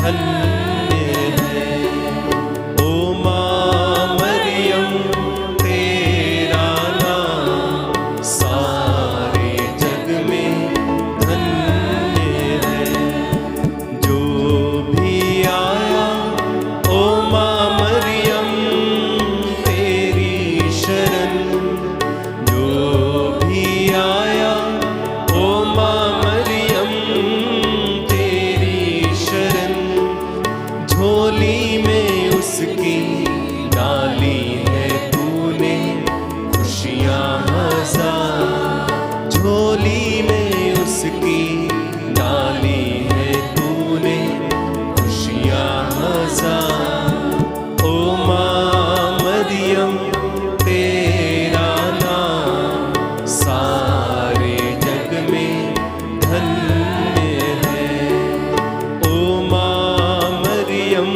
धन्य है। ओ माँ मरियम तेरा नाम सारे जग में धन्य है। जो भी आया ओ माँ मरियम तेरी शरण, जो भी आया ओ माँ मरियम तेरी शरण, झोली में उसकी डाली है तूने खुशियाँ हजार, झोली में उसकी डाली है तूने खुशियाँ हजार। ओ माँ मरियम तेरा नाम सारे जग में धन्य है। ओ माँ मरियम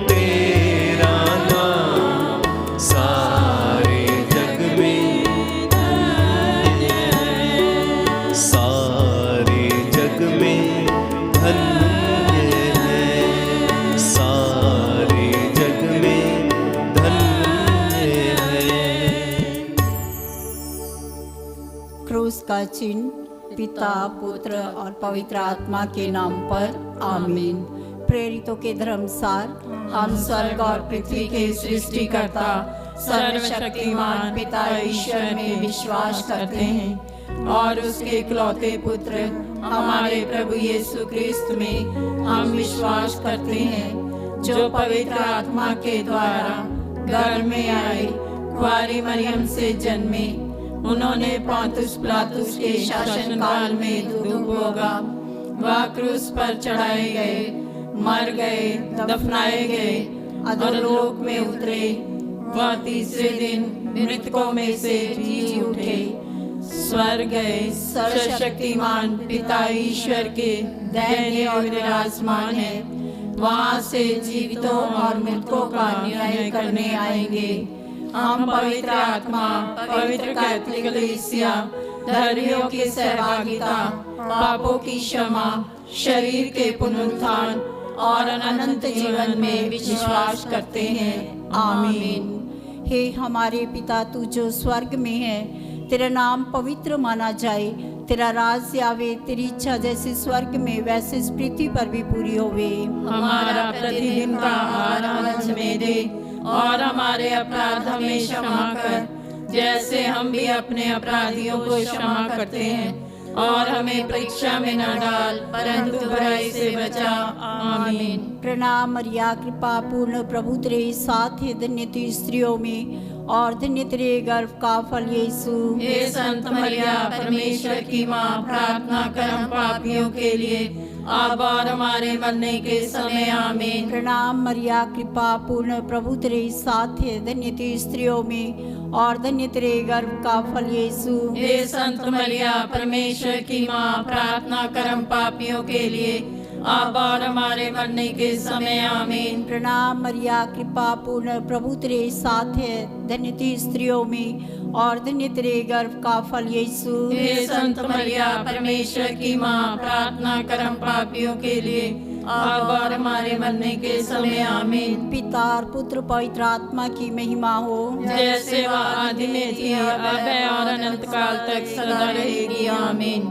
तेरा नाम सारे जग में धन्य है, सारे जग में धन्य है, सारे जग में धन्य है। क्रूस का चिन्ह पिता, पुत्र और पवित्र आत्मा के नाम पर आमीन। प्रेरितों के धर्मसार हम स्वर्ग और पृथ्वी के सृष्टिकर्ता सर्वशक्तिमान पिता ईश्वर में विश्वास करते हैं और उसके इकलौते पुत्र हमारे प्रभु यीशु क्रिस्त में हम विश्वास करते हैं, जो पवित्र आत्मा के द्वारा गर्भ में आए, कुंवारी मरियम से जन्मे, उन्होंने पोंतुस पिलातुस के शासनकाल में दुख भोगा, वह क्रूस पर चढ़ाए गए, मर गए, दफनाए गए, अधोलोक में उतरे, वह तीसरे दिन मृतकों में से जी उठे, स्वर्ग गए, सर्वशक्तिमान पिता ईश्वर के दाहिने और विराजमान है, वहां से जीवितों और मृतकों का न्याय करने आएंगे। हम पवित्र आत्मा, पवित्र कैथोलिक कलीसिया, धर्मियों की सहभागिता, पापों की क्षमा, शरीर के पुनरुत्थान और अनंत जीवन में विश्वास करते हैं। आमीन। हे हमारे पिता, तू जो स्वर्ग में है, तेरा नाम पवित्र माना जाए, तेरा राज आवे, तेरी इच्छा जैसे स्वर्ग में वैसे इस पृथ्वी पर भी पूरी होवे। हमारा प्रतिदिन का आहार आज हमें दे और हमारे अपराध हमें क्षमा कर, जैसे हम भी अपने अपराधियों को क्षमा करते हैं, और हमें परीक्षा में न डाल परंतु बुराई से बचा। आमीन। प्रणाम मरिया, कृपा पूर्ण प्रभु तेरे साथ है, धन्य तू स्त्रियों में और धन्य तेरे गर्भ का फल यीशु। हे संत मरिया, परमेश्वर की माँ, प्रार्थना कर हम पापियों के लिए अब और हमारे मरने के समय। आमीन। प्रणाम मरिया, कृपा पूर्ण प्रभु तेरे साथ है, धन्य तू स्त्रियों में और धन्य तेरे गर्भ का फल यीशु। हे संत मरिया, परमेश्वर की माँ, प्रार्थना कर हम पापियों के लिए अब और हमारे मरने के समय। आमीन। प्रणाम मरिया, कृपा पूर्ण प्रभु तेरे साथ है, धन्य तू स्त्रियों में और धन्य तेरे गर्भ का फल यीशु। हे संत मरिया, परमेश्वर की माँ, प्रार्थना कर हम पापियों के लिए अब और हमारे मरने के समय। आमीन। पिता और पुत्र पवित्र आत्मा की महिमा हो, जैसे वह आदि में थी, अब है और अनंत काल तक सदा रहेगी। आमीन।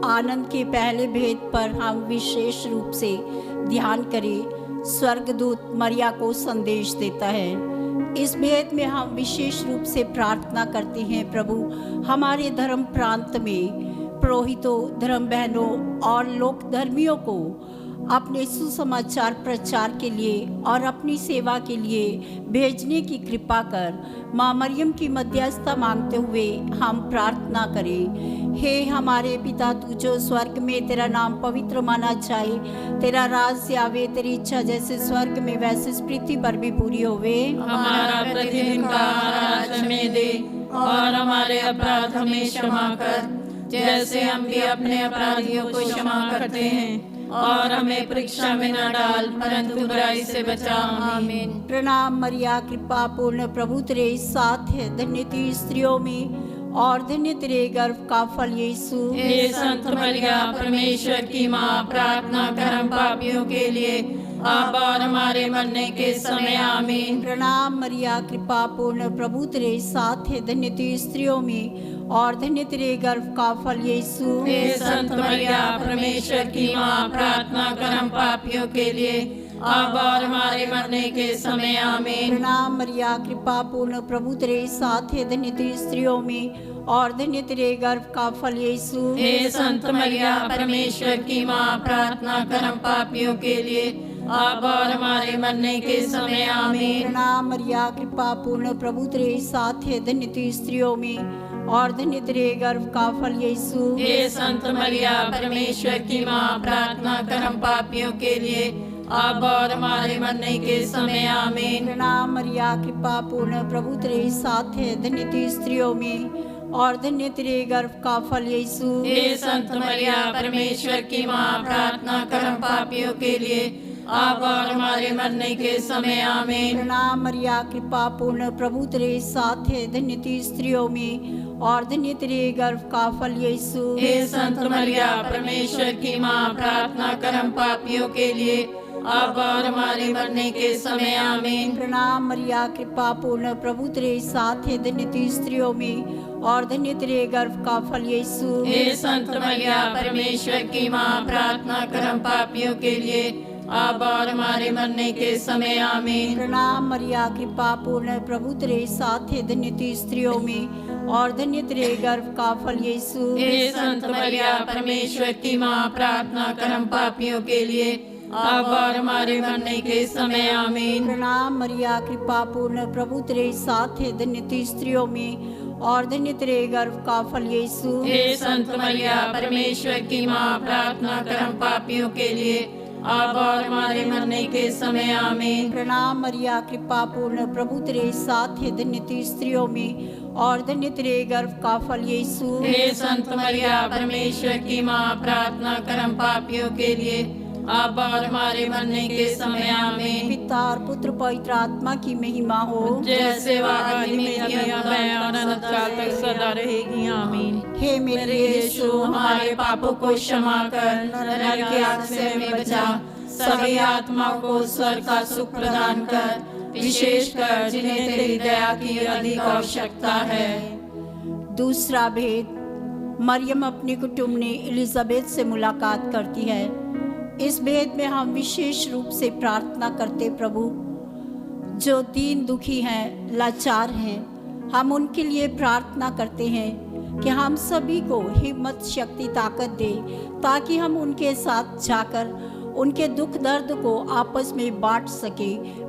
आनंद के पहले भेद पर हम विशेष रूप से ध्यान करें। स्वर्गदूत मरिया को संदेश देता है। इस भेद में हम विशेष रूप से प्रार्थना करते हैं, प्रभु हमारे धर्म प्रांत में पुरोहितों, धर्म बहनों और लोक धर्मियों को अपने सुसमाचार प्रचार के लिए और अपनी सेवा के लिए भेजने की कृपा कर। माँ मरियम की मध्यस्थता मांगते हुए हम प्रार्थना करें। हे हमारे पिता, तू जो स्वर्ग में, तेरा नाम पवित्र माना जाए, तेरा राज आवे, तेरी इच्छा जैसे स्वर्ग में वैसे इस पृथ्वी पर भी पूरी होवे। हमारा प्रतिदिन का आहार आज हमें दे और हमारे अपराध हमें क्षमा कर, जैसे हम भी अपने अपराधियों को क्षमा करते हैं, और हमें परीक्षा में न डाल परंतु बुराई से बचा। आमीन। प्रणाम मरिया, कृपा पूर्ण प्रभु तेरे साथ है, धन्य तू स्त्रियों में और धन्य तेरे गर्भ का फल यीशु। हे संत मरिया परमेश्वर की माँ, प्रार्थना कर हम पापियों के लिए अब और हमारे मरने के समय आमीन। प्रणाम मरिया, कृपा पूर्ण, प्रभु तेरे साथ है, धन्य तू स्त्रियों में और धन्य तेरे गर्भ का फल यीशु। हे संत मरिया परमेश्वर की माँ, प्रार्थना कर हम पापियों के लिए अब और हमारे मरने के समय आमीन। प्रणाम मरिया, कृपा पूर्ण, प्रभु तेरे साथ है, धन्य तू स्त्रियों में और धन्य तेरे गर्भ का फल यीशु। हे संत मरिया परमेश्वर की माँ, प्रार्थना कर हम पापियों के लिए अब और हमारे मरने के समय आमीन। प्रणाम मरिया, कृपा पूर्ण, प्रभु तेरे साथ है, धन्य तू स्त्रियों में और धन्य तेरे गर्भ का फल यीशु। हे संत मरिया परमेश्वर की माँ, प्रार्थना कर हम पापियों के लिए अब और हमारे मरने के समय आमीन। प्रणाम मरिया, कृपा पूर्ण, प्रभु तेरे साथ है, धन्य तू स्त्रियों में और धन्य तेरे गर्भ का फल यीशु। हे संत मरिया परमेश्वर की माँ, प्रार्थना कर हम पापियों के लिए अब और हमारे मरने के समय आमीन। प्रणाम मरिया, कृपा पूर्ण, प्रभु तेरे साथ है, धन्य तू स्त्रियों में और धन्य तेरे गर्भ का फल यीशु। हे संत मरिया परमेश्वर की माँ, प्रार्थना कर हम पापियों के लिए अब और हमारे मरने के समय आमीन। प्रणाम मरिया, कृपा पूर्ण, प्रभु तेरे साथ है, धन्य तू स्त्रियों में और धन्य तेरे गर्भ का फल यीशु। हे संत मरिया परमेश्वर की माँ, प्रार्थना कर हम पापियों के लिए अब और हमारे मरने के समय आमीन। प्रणाम मरिया, कृपा पूर्ण, प्रभु तेरे साथ है, धन्य तू स्त्रियों में और धन्य तेरे गर्भ का फल यीशु। हे संत मरिया परमेश्वर की माँ, प्रार्थना कर हम पापियों के लिए अब और हमारे मरने के समय आमीन। प्रणाम मरिया, कृपा पूर्ण, प्रभु तेरे साथ है, धन्य तू स्त्रियों में और धन्य तेरे गर्भ का फल यीशु। हे संत मरिया परमेश्वर की माँ, प्रार्थना कर हम पापियों के लिए अब और हमारे मरने के समय आमीन। प्रणाम मरिया, कृपा पूर्ण, प्रभु तेरे साथ है, धन्य तू स्त्रियों में और धन्य तेरे गर्भ का फल यीशु। हे संत मरिया परमेश्वर की माँ, प्रार्थना कर हम पापियों के लिए अब और हमारे मरने के समय आमीन। पिता और पुत्र पवित्र आत्मा की महिमा हो, जैसे वादी में और अनंत काल तक सदा रहेगी आमीन। हे मेरे यीशु, हमारे पापों को क्षमा कर, नरक की आग से हमें बचा, सभी आत्मा को स्वर्ग का सुख प्रदान कर, विशेष कर जिन्हें तेरी दया की अधिक आवश्यकता है। दूसरा भेद, मरियम अपने कुटुंब ने एलिजाबेथ से मुलाकात करती है। इस भेद में हम विशेष रूप से प्रार्थना करते, प्रभु जो दीन दुखी हैं, लाचार हैं, हम उनके लिए प्रार्थना करते हैं कि हम सभी को हिम्मत, शक्ति, ताकत दे ताकि हम उनके साथ जाकर उनके दुख दर्द को आपस में बांट सके।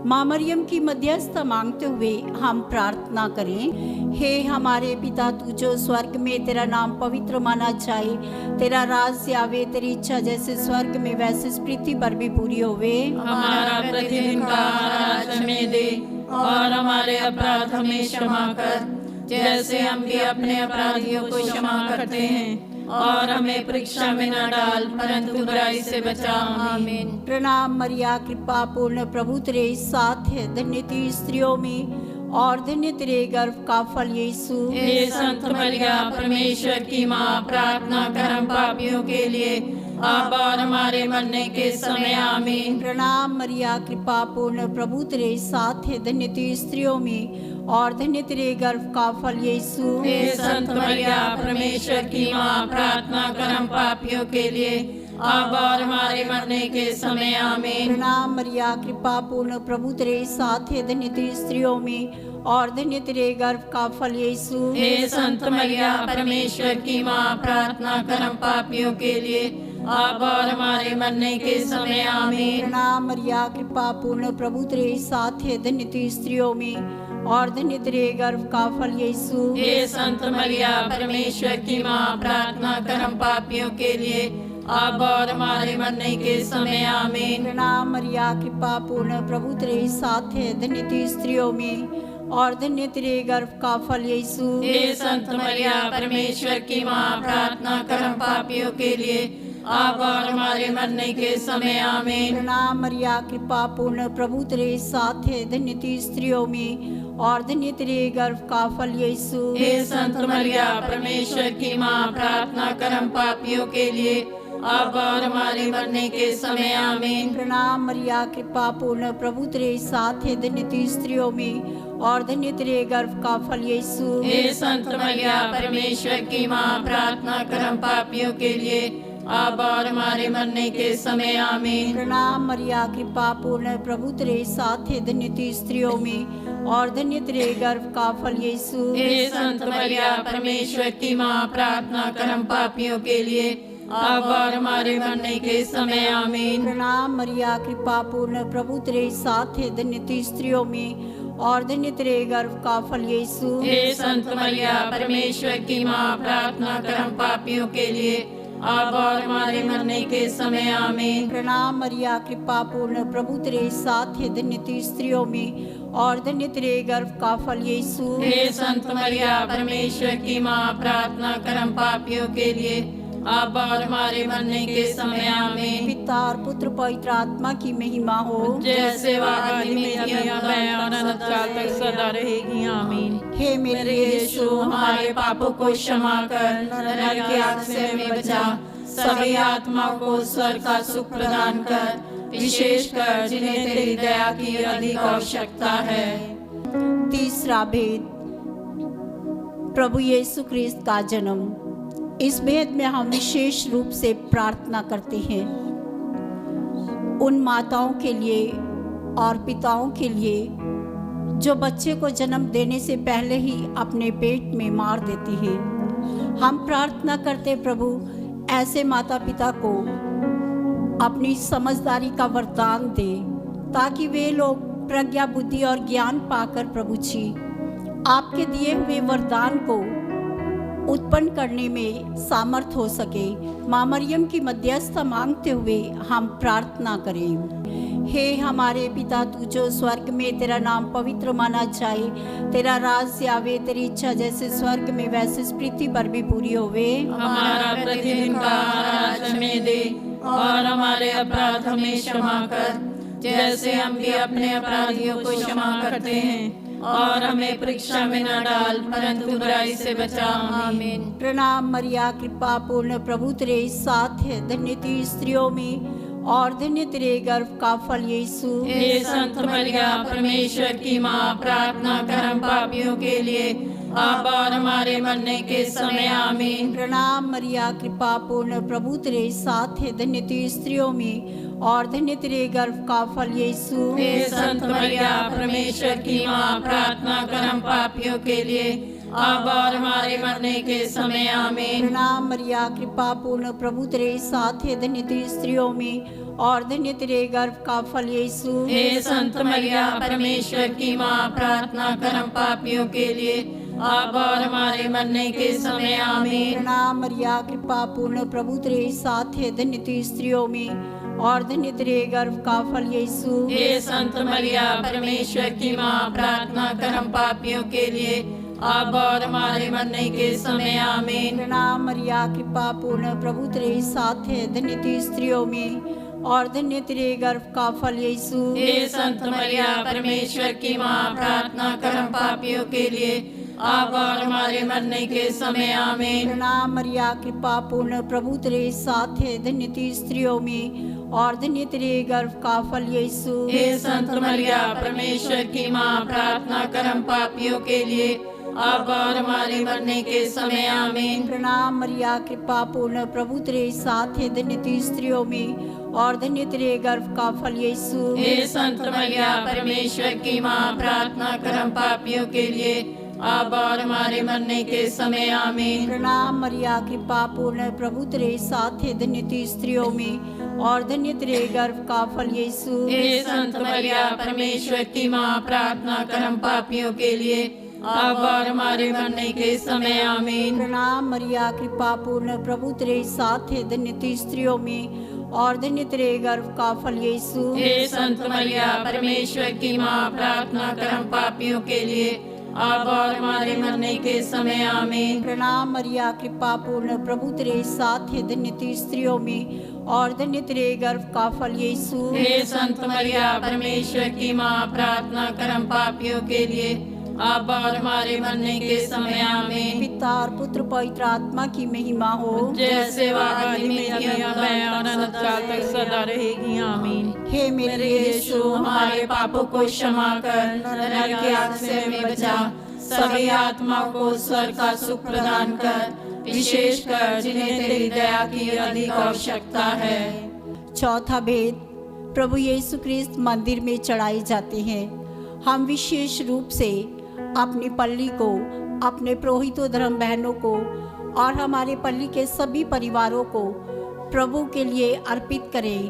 माँ मरियम की मध्यस्थता मांगते हुए हम प्रार्थना करें। हे हमारे पिता, तू जो स्वर्ग में, तेरा नाम पवित्र माना जाए, तेरा राज्य आवे, तेरी इच्छा जैसे स्वर्ग में वैसे इस पृथ्वी पर भी पूरी होवे। हमारा प्रतिदिन का आहार आज हमें दे और हमारे अपराध हमें क्षमा कर, जैसे हम भी अपने अपराधियों को क्षमा करते हैं, और हमें परीक्षा में न डाल परंतु बुराई से बचा। आमीन। प्रणाम मरिया, कृपा पूर्ण, प्रभु तेरे साथ है, धन्य तू स्त्रियों में और धन्य तेरे गर्भ का फल यीशु। हे संत मरिया परमेश्वर की माँ, प्रार्थना कर हम पापियों के लिए अब और हमारे मरने के समय आमीन। प्रणाम मरिया, कृपा पूर्ण, प्रभु तेरे साथ है, धन्य तू स्त्रियों में और धन्य तेरे गर्भ का फल यीशु। हे संत मरिया परमेश्वर की माँ, प्रार्थना कर हम पापियों के लिए अब और हमारे मरने के समय आमीन। प्रणाम मरिया, कृपा पूर्ण, प्रभु तेरे साथ है, धन्य तू स्त्रियों में और धन्य तेरे गर्भ का फल यीशु। हे संत मरिया परमेश्वर की माँ, प्रार्थना कर हम पापियों के लिए अब और हमारे मरने के समय आमीन। प्रणाम मरिया, कृपा पूर्ण, प्रभु तेरे साथ है, धन्य तू स्त्रियों में और धन्य तेरे गर्भ का फल यीशु। हे संत मरिया परमेश्वर की माँ, प्रार्थना कर हम पापियों के लिए अब और हमारे मरने के समय आमीन। प्रणाम मरिया, कृपा पूर्ण, प्रभु तेरे साथ है, धन्य तू स्त्रियों में और धन्य तेरे गर्भ का फल यीशु। हे संत मरिया परमेश्वर की माँ, प्रार्थना कर हम पापियों के लिए अब और हमारे मरने के समय आमीन। प्रणाम मरिया, कृपा पूर्ण, प्रभु तेरे साथ है, धन्य तू स्त्रियों में और धन्य तेरे गर्भ का फल यीशु। हे संत मरिया परमेश्वर की माँ, प्रार्थना कर हम पापियों के लिए, अब और हमारे मरने के समय आमीन। प्रणाम मरिया, कृपा पूर्ण, प्रभु तेरे साथ है, धन्य तू स्त्रियों में और धन्य तेरे गर्भ का फल यीशु। हे संत मरिया परमेश्वर की माँ, प्रार्थना कर हम पापियों के लिए, अब और हमारे मरने के समय आमीन। प्रणाम मरिया, कृपा पूर्ण, प्रभु तेरे साथ है, धन्य तू स्त्रियों में और धन्य तेरे गर्भ का फल यीशु। हे संत मरिया परमेश्वर की माँ, प्रार्थना कर हम पापियों के लिए, अब और हमारे मरने के समय आमीन। प्रणाम मरिया, कृपा पूर्ण, प्रभु तेरे साथ है, धन्य तू स्त्रियों में और धन्य तेरे गर्भ का फल यीशु। हे संत मरिया परमेश्वर की माँ, प्रार्थना कर हम पापियों के लिए, अब और हमारे मरने के समय आमीन। प्रणाम मरिया, कृपा पूर्ण, प्रभु तेरे साथ है, धन्य तू स्त्रियों में और धन्य तेरे गर्भ का फल यीशु। हे संत मरिया परमेश्वर की माँ, प्रार्थना कर हम पापियों के लिए, अब और हमारे मरने के समय आमीन। पिता और पुत्र पवित्र आत्मा की महिमा हो, जैसे वह आदि में थी, अब है और अनंत काल तक सदा रहेगी आमीन। हे मेरे यीशु, हमारे पापों को क्षमा कर, नरक की आग से हमें बचा, सभी आत्माओं को स्वर्ग का सुख प्रदान कर, विशेषकर जिन्हें तेरी दया की अधिक आवश्यकता है। तीसरा भेद, प्रभु यीशु ख्रिस्त का जन्म। इस भेद में हम विशेष रूप से प्रार्थना करते हैं उन माताओं के लिए और पिताओं के लिए जो बच्चे को जन्म देने से पहले ही अपने पेट में मार देते हैं। हम प्रार्थना करते प्रभु, ऐसे माता पिता को अपनी समझदारी का वरदान दे ताकि वे लोग प्रज्ञा, बुद्धि और ज्ञान पाकर प्रभु जी आपके दिए हुए वरदान को उत्पन्न करने में सामर्थ हो सके। माँ मरियम की मध्यस्थता मांगते हुए हम प्रार्थना करें। हे हमारे पिता, तू जो स्वर्ग में, तेरा नाम पवित्र माना जाए, तेरा राज्य आवे, तेरी इच्छा जैसे स्वर्ग में वैसे पृथ्वी पर भी पूरी होवे। हमारा प्रतिदिन का आहार आज हमें दे और हमारे अपराध हमें क्षमा कर, जैसे हम भी अपने अपराधियों को क्षमा करते हैं, और हमें परीक्षा में न डाल, परंतु बुराई से बचा, आमीन। प्रणाम मरिया, कृपा पूर्ण, प्रभु तेरे साथ है, धन्य तू स्त्रियों में और धन्य तेरे गर्भ का फल यीशु। हे संत मरिया परमेश्वर की माँ, प्रार्थना कर हम पापियों के लिए, अब और हमारे मरने के समय आमीन। प्रणाम मरिया, कृपा पूर्ण, प्रभु तेरे साथ है, धन्य तू स्त्रियों में और धन्य तेरे गर्भ का फल यीशु। हे संत मरिया परमेश्वर की माँ, प्रार्थना कर हम पापियों के लिए, अब और हमारे मरने के समय आमीन। प्रणाम मरिया, कृपा पूर्ण, प्रभु तेरे साथ है, धन्य तू स्त्रियों में और धन्य तेरे गर्भ का फल यीशु। हे संत मरिया परमेश्वर की माँ, प्रार्थना कर हम पापियों के लिए, अब और हमारे मरने के समय आमीन। प्रणाम मरिया, कृपा पूर्ण, प्रभु तेरे साथ है, धन्य तू स्त्रियों में और धन्य तेरे गर्भ का फल यीशु। हे संत मरिया परमेश्वर की माँ, प्रार्थना कर हम पापियों के लिए, अब और हमारे मरने के समय आमीन। प्रणाम मरिया, कृपा पूर्ण, प्रभु तेरे साथ है, धन्य तू स्त्रियों में और धन्य तेरे गर्भ का फल यीशु। हे संत मरिया परमेश्वर की माँ, प्रार्थना कर हम पापियों के लिए, अब और हमारे मरने के समय आमीन। प्रणाम मरिया, कृपा पूर्ण, प्रभु तेरे साथ है, धन्य तू स्त्रियों में और धन्य तेरे गर्भ का फल यीशु। हे संत मरिया परमेश्वर की माँ, प्रार्थना कर हम पापियों के लिए, अब और हमारे मरने के समय आमीन। प्रणाम मरिया, कृपा पूर्ण, प्रभु तेरे साथ है, धन्य तू स्त्रियों में और धन्य तेरे गर्भ का फल यीशु। हे संत मरिया परमेश्वर की माँ, प्रार्थना कर हम पापियों के लिए, अब और हमारे मरने के समय आमीन। प्रणाम मरिया, कृपा पूर्ण, प्रभु तेरे साथ है, धन्य तू स्त्रियों में और धन्य तेरे गर्भ का फल यीशु। हे संत मरिया परमेश्वर की माँ, प्रार्थना कर हम पापियों के लिए, अब और हमारे मरने के समय आमीन। प्रणाम मरिया, कृपा पूर्ण, प्रभु तेरे साथ है, धन्य तू स्त्रियों में और धन्य तेरे गर्भ का फल यीशु। हे संत मरिया परमेश्वर की माँ, प्रार्थना कर हम पापियों के लिए, अब और हमारे मरने के समय आमीन। प्रणाम मरिया, कृपा पूर्ण, प्रभु तेरे साथ है, धन्य तू स्त्रियों में और धन्य तेरे गर्भ का फल यीशु। हे संत मरिया परमेश्वर की माँ, प्रार्थना कर हम पापियों के लिए, अब और हमारे मरने के समय आमीन। पिता और पुत्र पवित्र आत्मा की महिमा हो, जैसे वह आदि में थी, अब है और अनंत काल तक सदा रहेगी आमीन। हे मेरे यीशु, हमारे पापों को क्षमा कर, नरक की आग से हमें बचा, सभी आत्मा को स्वर्ग का सुख प्रदान कर, विशेष कर जिन्हें तेरी दया की अधिक आवश्यकता है। चौथा भेद, प्रभु यीशु क्रिस्त मंदिर में चढ़ाए जाते हैं। हम विशेष रूप से अपनी पल्ली को, अपने पुरोहितों धर्म बहनों को और हमारे पल्ली के सभी परिवारों को प्रभु के लिए अर्पित करें,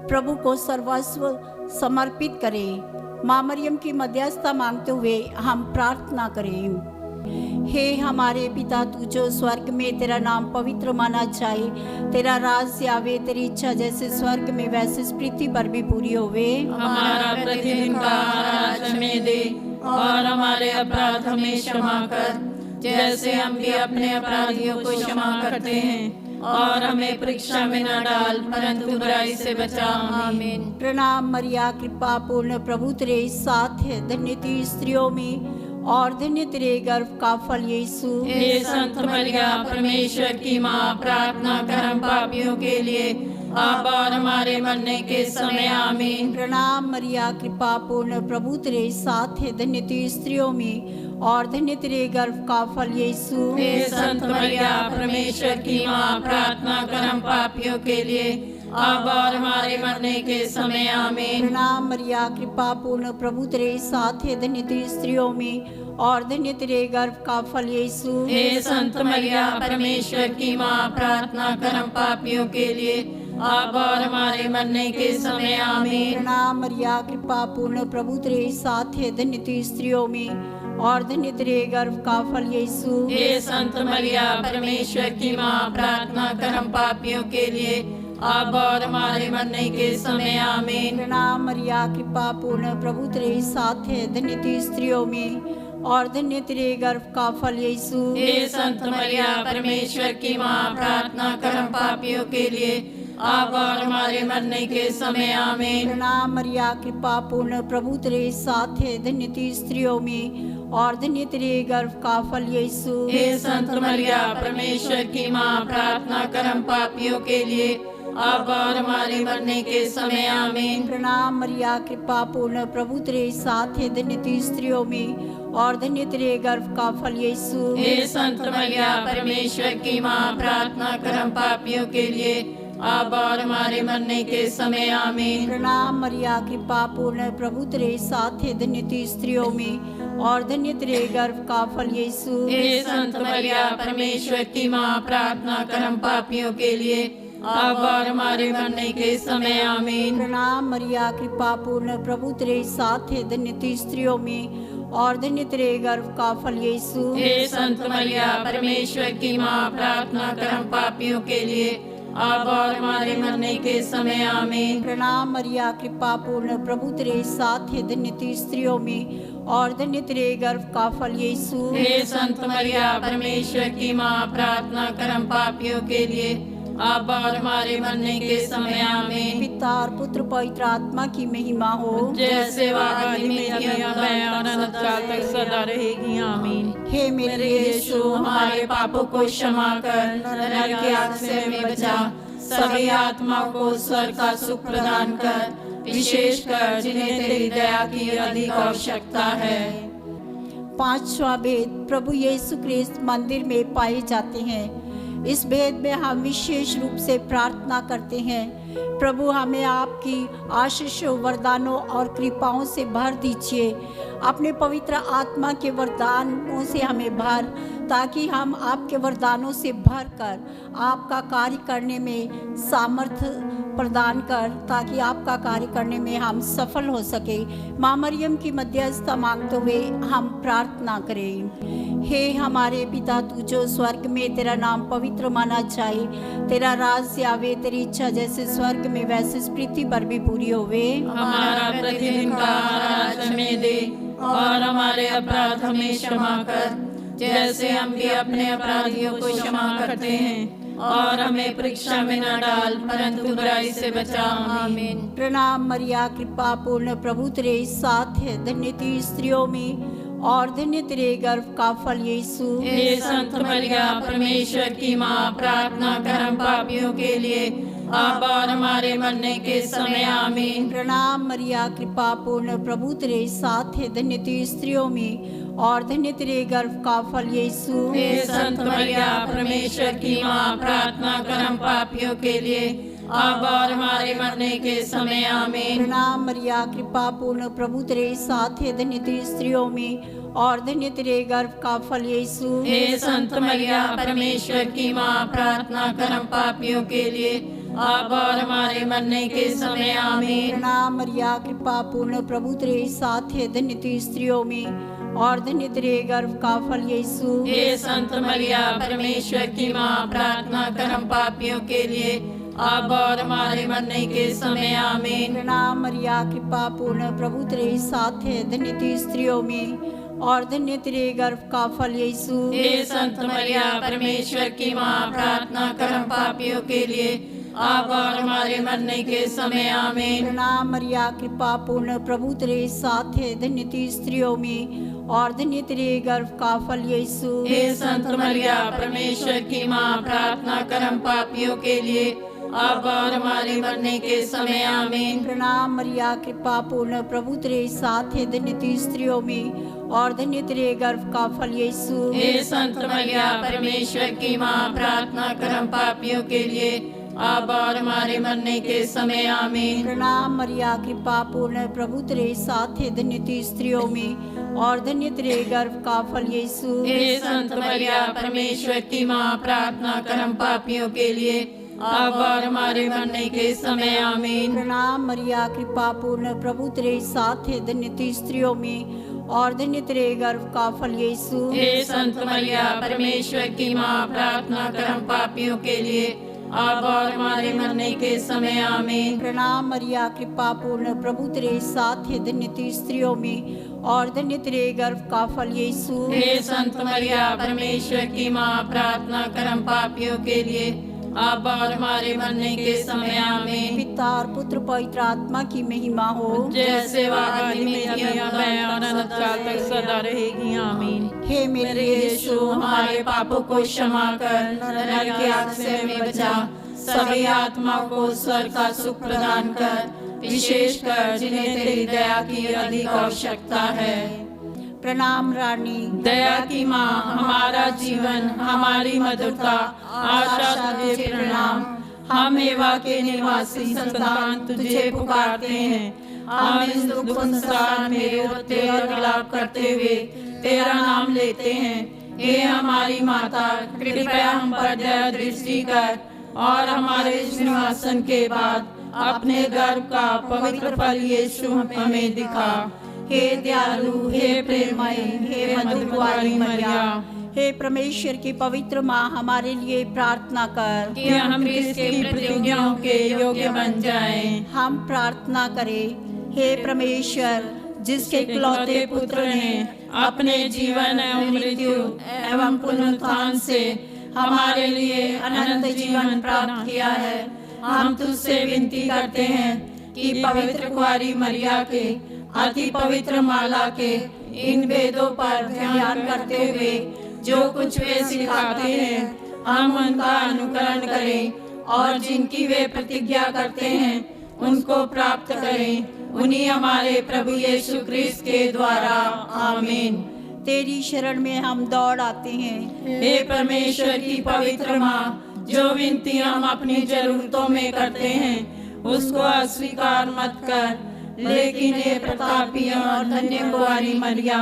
प्रभु को सर्वस्व समर्पित करें। माँ मरियम की मध्यस्थता मांगते हुए हम प्रार्थना करें। हे हमारे पिता, तू जो स्वर्ग में, तेरा नाम पवित्र माना जाए, तेरा राज आवे, तेरी इच्छा जैसे स्वर्ग में वैसे इस पृथ्वी पर भी पूरी होवे। हमारा प्रतिदिन का आहार आज हमें दे, और हमारे अपराध हमें क्षमा कर, जैसे हम भी अपने अपराधियों को क्षमा करते हैं, और हमें परीक्षा में न डाल, परंतु बुराई से बचा। आमीन। प्रणाम मरिया, कृपा पूर्ण, प्रभु तेरे साथ है, धन्य तू स्त्रियों में और धन्य तेरे गर्भ का फल यीशु। हे संत मरिया, परमेश्वर की माँ, प्रार्थना कर हम पापियों के लिए, अब और हमारे मरने के समय आमीन। प्रणाम मरिया, कृपा पूर्ण, प्रभु तेरे साथ है, धन्य तू स्त्रियों में और धन्य तेरे गर्भ का फल यीशु। हे संत मरिया, परमेश्वर की माँ, प्रार्थना कर हम पापियों के लिए, अब और हमारे मरने के समय आमीन। प्रणाम मरिया, कृपा पूर्ण, प्रभु तेरे साथ है, धन्य तू स्त्रियों में और धन्य तेरे गर्भ का फल यीशु। हे संत मरिया, परमेश्वर की माँ, प्रार्थना कर हम पापियों के लिए, अब और हमारे मरने के समय आमीन। प्रणाम मरिया, कृपा पूर्ण, प्रभु तेरे साथ है, धन्य तू स्त्रियों में और धन्य तेरे गर्भ का फल यीशु। हे संत मरिया, परमेश्वर की माँ, प्रार्थना कर हम पापियों के लिए, अब और हमारे मरने के समय आमीन। प्रणाम मरिया, कृपा पूर्ण, प्रभु तेरे साथ है, धन्य तू स्त्रियों में और धन्य तेरे गर्भ का फल यीशु। हे संत मरिया, परमेश्वर की माँ, प्रार्थना कर हम पापियों के लिए, अब और हमारे मरने के समय आमीन। प्रणाम मरिया, कृपा पूर्ण, प्रभु तेरे साथ है, धन्य तू स्त्रियों में और धन्य तेरे गर्भ का फल यीशु। हे संत मरिया, परमेश्वर की माँ, प्रार्थना कर हम पापियों के लिए, अब और हमारे मरने के समय आमीन। प्रणाम मरिया, कृपा पूर्ण, प्रभु तेरे साथ है, धन्य तू स्त्रियों में और धन्य तेरे गर्भ का फल यीशु। हे संत मरिया, परमेश्वर की माँ, प्रार्थना कर हम पापियों के लिए, अब और हमारे मरने के समय आमीन। प्रणाम मरिया, कृपा पूर्ण, प्रभु तेरे साथ है, धन्य तू स्त्रियों में और धन्य तेरे गर्भ का फल यीशु। हे संत मरिया, परमेश्वर की माँ, प्रार्थना कर हम पापियों के लिए, अब और हमारे मरने के समय आमीन। प्रणाम मरिया, कृपा पूर्ण, प्रभु तेरे साथ है, धन्य तू स्त्रियों में और धन्य तेरे गर्भ का फल यीशु। हे संत मरिया, परमेश्वर की माँ, प्रार्थना कर हम पापियों के लिए, अब और हमारे मरने के समय आमीन। प्रणाम मरिया, कृपा पूर्ण, प्रभु तेरे साथ है, धन्य तू स्त्रियों में और धन्य तेरे गर्भ का फल यीशु। हे संत मरिया, परमेश्वर की माँ, प्रार्थना कर हम पापियों के लिए, अब और हमारे मरने के समय आमीन। पिता और पुत्र पवित्र आत्मा की महिमा हो, जैसे वह आदि में थी, अब है और अनंत काल तक सदा रहेगी आमीन। हे मेरे यीशु, हमारे पापों को क्षमा कर, नरक की आग से हमें बचा, सभी आत्मा को स्वर्ग का सुख प्रदान कर, विशेष कर जिन्हें तेरी दया की अधिक आवश्यकता है। पांचवा भेद, प्रभु यीशु क्रिस्त मंदिर में पाए जाते हैं। इस भेद में हम विशेष रूप से प्रार्थना करते हैं, प्रभु हमें आपकी आशीषों, वरदानों और कृपाओं से भर दीजिए। अपने पवित्र आत्मा के वरदानों से हमें भर, ताकि हम आपके वरदानों से भरकर आपका कार्य करने में सामर्थ्य प्रदान कर, ताकि आपका कार्य करने में हम सफल हो सके। माँ मरियम की मध्यस्थता मांगते हुए हम प्रार्थना करें। हे हमारे पिता, तू जो स्वर्ग में, तेरा नाम पवित्र माना जाए, तेरा राज आवे, तेरी इच्छा जैसे स्वर्ग में वैसे इस पृथ्वी पर भी पूरी होवे। हमारा प्रतिदिन का आहार आज हमें दे, और हमारे अपराध हमें क्षमा कर, जैसे हम भी अपने अपराधियों को क्षमा करते हैं, और हमें परीक्षा में न डाल, परंतु बुराई से बचा। आमीन। प्रणाम मरिया, कृपा पूर्ण, प्रभु तेरे साथ है, धन्य तू स्त्रियों में और धन्य तेरे गर्भ का फल यीशु। हे संत मरिया परमेश्वर की माँ, प्रार्थना कर हम पापियों के लिए अब और हमारे मरने के समय आमीन। प्रणाम मरिया, कृपा पूर्ण, प्रभु तेरे साथ है, धन्य तू स्त्रियों में और धन्य तेरे गर्भ का फल यीशु। हे संत मरिया परमेश्वर की माँ, प्रार्थना कर हम पापियों के लिए अब और हमारे मरने के समय आमीन। प्रणाम मरिया, कृपा पूर्ण, प्रभु तेरे साथ है, धन्य तू स्त्रियों में और धन्य तेरे गर्भ का फल यीशु। हे संत मरिया परमेश्वर की माँ, प्रार्थना कर हम पापियों के लिए अब और हमारे मरने के समय आमीन। प्रणाम मरिया, कृपा पूर्ण, प्रभु तेरे साथ है, धन्य तू स्त्रियों में और धन्य तेरे गर्भ का फल यीशु। हे संत मरिया परमेश्वर की माँ, प्रार्थना कर हम पापियों के लिए अब और हमारे मरने के समय आमीन। प्रणाम मरिया, कृपा पूर्ण, प्रभु तेरे साथ है, धन्य तू स्त्रियों में और धन्य तेरे गर्भ का फल यीशु। हे संत मरिया परमेश्वर की माँ, प्रार्थना कर हम पापियों के लिए अब और हमारे मरने के समय आमीन। प्रणाम मरिया, कृपा पूर्ण, प्रभु तेरे साथ है, धन्य तू स्त्रियों में और धन्य तेरे गर्भ का फल यीशु। हे संत मरिया परमेश्वर की माँ, प्रार्थना कर हम पापियों के लिए अब और हमारे मरने के समय आमीन। प्रणाम मरिया, कृपा पूर्ण, प्रभु तेरे साथ है, धन्य तू स्त्रियों में और धन्य तेरे गर्भ का फल यीशु। हे संत मरिया परमेश्वर की माँ, प्रार्थना कर हम पापियों के लिए अब और हमारे मरने के समय आमीन। प्रणाम मरिया, कृपा पूर्ण, प्रभु तेरे साथ है, धन्य तू स्त्रियों में और धन्य तेरे गर्भ का फल यीशु। हे संत मरिया परमेश्वर की माँ, प्रार्थना कर हम पापियों के लिए अब और हमारे मरने के समय आमीन। प्रणाम मरिया, कृपा पूर्ण, प्रभु तेरे साथ है, धन्य तू स्त्रियों में और धन्य तेरे गर्भ का फल यीशु। हे संत मरिया परमेश्वर की माँ, प्रार्थना कर हम पापियों के लिए अब और हमारे मरने के समय आमीन। प्रणाम मरिया, कृपा पूर्ण, प्रभु तेरे साथ है, धन्य तू स्त्रियों में और धन्य तेरे गर्भ का फल यीशु। हे संत मरिया परमेश्वर की माँ, प्रार्थना कर हम पापियों के लिए अब और हमारे मरने के समय आमीन। पिता और पुत्र पवित्र आत्मा की महिमा हो, जैसे वह आदि में थी, अब है और अनंत काल तक सदा रहेगी आमीन। हे मेरे यीशु, हमारे पापों को क्षमा कर, नरक की आग से हमें बचा, सभी आत्माओं को स्वर्ग का सुख प्रदान कर, विशेषकर जिन्हें तेरी दया की अधिक आवश्यकता है। प्रणाम रानी, दया की माँ, हमारा जीवन, हमारी मधुरता, आशा तुझे प्रणाम। हम एवा के निवासी संतान तुझे पुकारते हैं। हम इस दुख संसार में रोते और विलाप करते हुए तेरा नाम लेते हैं। हे हमारी माता, कृपया हम पर दया दृष्टि कर और हमारे इस निवासन के बाद अपने गर्भ का पवित्र फल यीशु हमें दिखा। हे दयालु, हे प्रेममय, हे मधुरवारी मरिया, हे परमेश्वर की पवित्र माँ, हमारे लिए प्रार्थना कर कि हम इसकी प्रतिज्ञाओं के योग्य बन जाएं। हम प्रार्थना करें। हे परमेश्वर, जिसके इकलौते पुत्र ने अपने जीवन एवं मृत्यु एवं पुनरुत्थान से हमारे लिए अनंत जीवन प्राप्त किया है, हम तुझसे विनती करते हैं कि पवित्र कुंवारी मरिया के अति पवित्र माला के इन वेदों पर ध्यान करते हुए जो कुछ वे सिखाते हैं, हम उनका अनुकरण करें और जिनकी वे प्रतिज्ञा करते हैं उनको प्राप्त करें। उन्हीं हमारे प्रभु यीशु क्रिस्त के द्वारा आमीन। तेरी शरण में हम दौड़ आते हैं। हे परमेश्वर की पवित्र माँ, जो विनती हम अपनी जरूरतों में करते हैं उसको अस्वीकार मत कर, लेकिन हे प्रतापी और धन्य कुंवारी मरिया,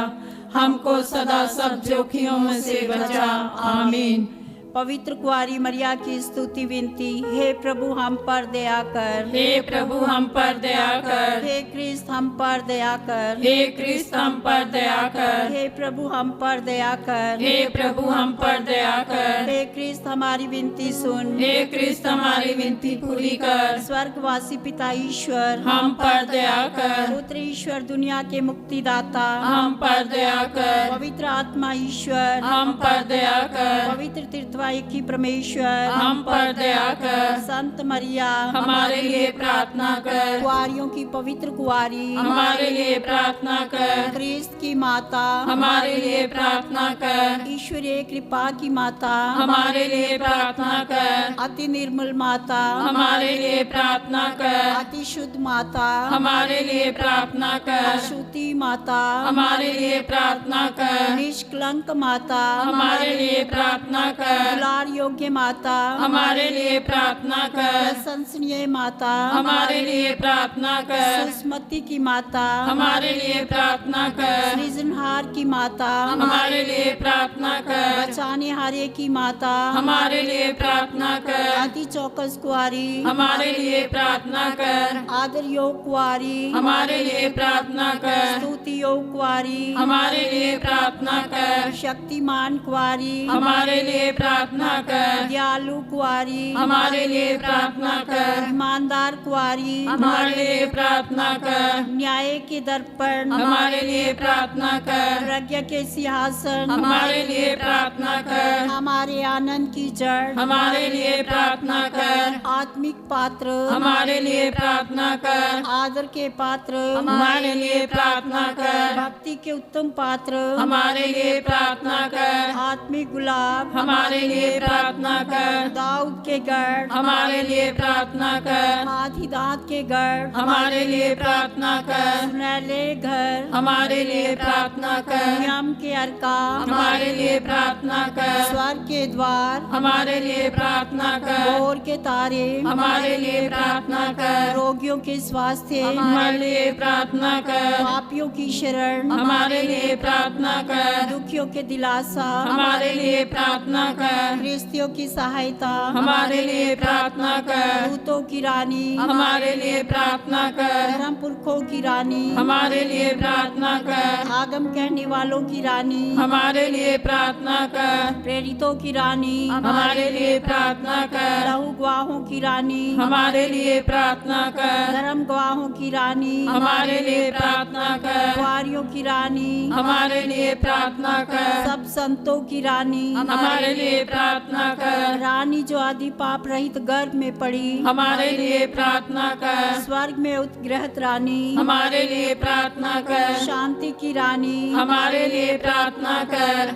हमको सदा सब जोखिमों से बचा। आमीन। पवित्र कुंवारी मरिया की स्तुति विनती। हे प्रभु हम पर दया कर। हे प्रभु हम पर दया कर। हे क्रिस्त हम पर दया कर। हे क्रिस्त हम पर दया कर। हे प्रभु हम पर दया कर। हे प्रभु हम पर दया कर। हे क्रिस्त हमारी विनती सुन। हे क्रिस्त हमारी विनती पूरी कर। स्वर्गवासी पिता ईश्वर हम पर दया कर। पुत्र ईश्वर दुनिया के मुक्तिदाता हम पर दया कर। पवित्र आत्मा ईश्वर हम पर दया कर। पवित्र तीर्थवासी का एक ही परमेश्वर हम पर दया कर। संत मरिया हमारे लिए प्रार्थना कर। कुआरियों की पवित्र कुआरी हमारे लिए प्रार्थना कर। क्रिस्त की माता हमारे लिए प्रार्थना कर। ईश्वरीय कृपा की माता हमारे लिए प्रार्थना कर। अति निर्मल माता हमारे लिए प्रार्थना कर। अति शुद्ध माता हमारे लिए प्रार्थना कर। अशुद्धि माता हमारे लिए प्रार्थना कर। निष्कलंक माता हमारे लिए प्रार्थना कर। दुलार योग्य माता हमारे लिए प्रार्थना कर। प्रशंसनीय माता हमारे लिए प्रार्थना कर। सुस्मति की माता हमारे लिए प्रार्थना कर। सृजनहार की माता हमारे लिए प्रार्थना कर। बचाने हारे की माता हमारे लिए प्रार्थना कर। अति चौकस कुआरी हमारे लिए प्रार्थना कर। आदर योग कुआरी हमारे लिए प्रार्थना कर। स्तुति योग कुआरी हमारे लिए प्रार्थना कर। शक्तिमान कुआरी हमारे लिए प्रार्थना कर। दयालु कुआरी हमारे लिए प्रार्थना कर। ईमानदार कुआरी हमारे लिए प्रार्थना कर। न्याय के दर्पण हमारे लिए प्रार्थना कर। प्रज्ञा के सिंहासन हमारे लिए प्रार्थना कर। हमारे आनंद की जड़ हमारे लिए प्रार्थना कर। आत्मिक पात्र हमारे लिए प्रार्थना कर। आदर के पात्र हमारे लिए प्रार्थना कर। भक्ति के उत्तम पात्र हमारे लिए प्रार्थना कर। आत्मिक गुलाब हमारे लिए प्रार्थना कर। दाऊद के गढ़ हमारे लिए प्रार्थना कर। हाथी दांत के गढ़ हमारे लिए प्रार्थना कर। सुनहले घर हमारे लिए प्रार्थना कर। नियम के अर्का हमारे लिए प्रार्थना कर। स्वर्ग के द्वार हमारे लिए प्रार्थना कर। भोर के तारे हमारे लिए प्रार्थना कर। रोगियों के स्वास्थ्य हमारे लिए प्रार्थना कर। पापियों की शरण हमारे लिए प्रार्थना कर। दुखियों के दिलासा हमारे लिए प्रार्थना कर। गृहस्थियों की सहायता हमारे लिए प्रार्थना कर। दूतों की रानी हमारे लिए प्रार्थना कर। धर्म पुरखों की रानी हमारे लिए प्रार्थना कर। आगम कहने वालों की रानी हमारे लिए प्रार्थना कर। प्रेरितों की रानी हमारे लिए प्रार्थना कर। लहू गवाहों की रानी हमारे लिए प्रार्थना कर। धर्म गवाहों की रानी हमारे लिए प्रार्थना कर। कुआरियों की रानी हमारे लिए प्रार्थना कर। सब संतों की रानी हमारे लिए प्रार्थना कर। रानी जो आदि पाप रहित गर्भ में पड़ी हमारे लिए प्रार्थना कर। स्वर्ग में उत्ग्रहित रानी हमारे लिए प्रार्थना कर। शांति की रानी हमारे लिए प्रार्थना कर।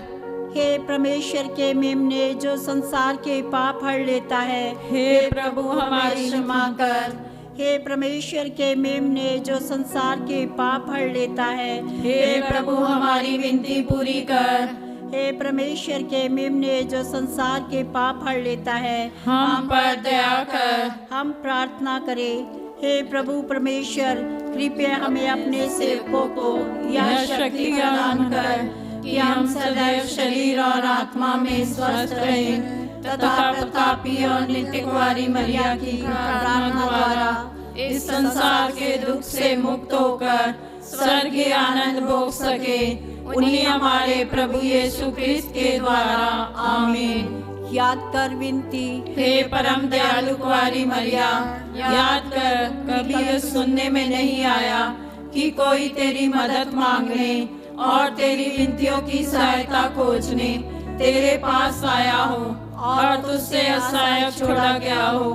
हे परमेश्वर के मेमने जो संसार के पाप हर लेता है हे प्रभु हमारी क्षमा कर। हे परमेश्वर के मेमने जो संसार के पाप हर लेता है हे प्रभु हमारी विनती पूरी कर। हे परमेश्वर के मेमने जो संसार के पाप हर लेता है हम पर दया कर। हम प्रार्थना करें। हे प्रभु परमेश्वर कृपया हमें अपने सेवकों को यह शक्ति प्रदान कर कि हम सदैव शरीर और आत्मा में स्वस्थ रहें तथा प्रतापी और नित्य कुंवारी मरिया की प्रार्थना द्वारा इस संसार के दुख से मुक्त होकर स्वर्गीय आनंद भोग सके। उन्हीं हमारे प्रभु यीशु क्रिस्त के द्वारा आमीन। याद कर विनती। हे परम दयालु कुंवारी मरिया, याद कर कभी यह सुनने में नहीं आया कि कोई तेरी मदद मांगने और तेरी विनतियों की सहायता खोजने तेरे पास आया हो और तुझसे असहाय छोड़ा गया हो।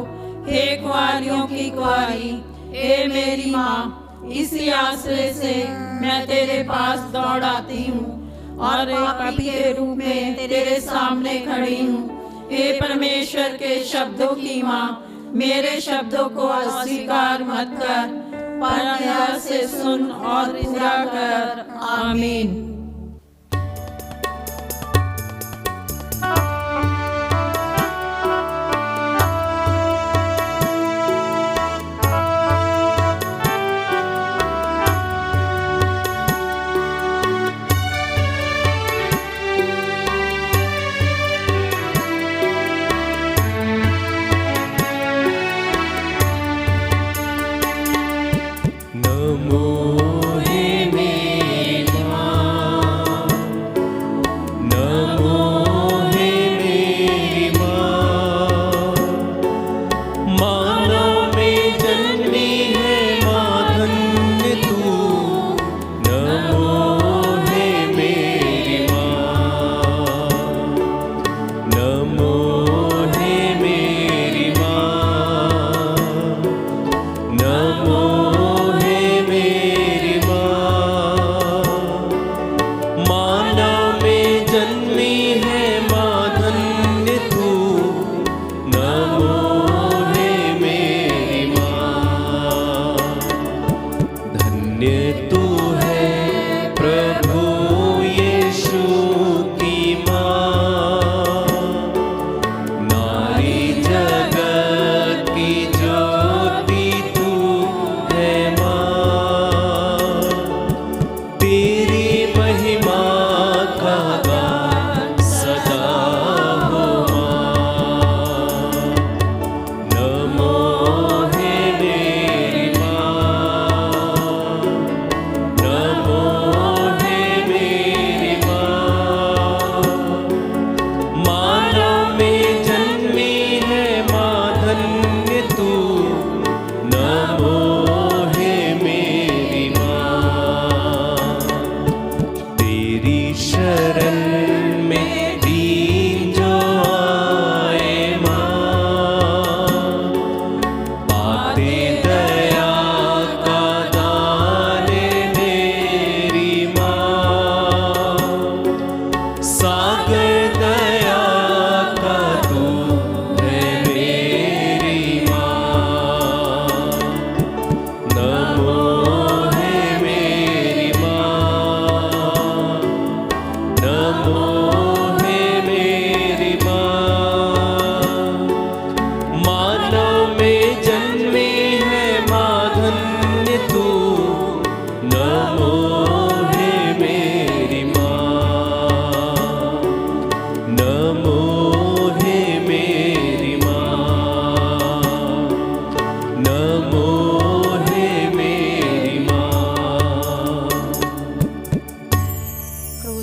हे कुंवारियों की कुंवारी, हे मेरी माँ, इसी आश्रय से मैं तेरे पास दौड़ आती हूँ और एक पापी के रूप में तेरे सामने खड़ी हूँ। हे परमेश्वर के शब्दों की माँ, मेरे शब्दों को अस्वीकार मत कर, पर दया से सुन और पूरा कर। आमीन। नमो हे मेरी माँ,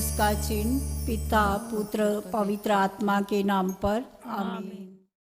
क्रूस का चिन्ह पिता पुत्र पवित्र आत्मा के नाम पर आमीन।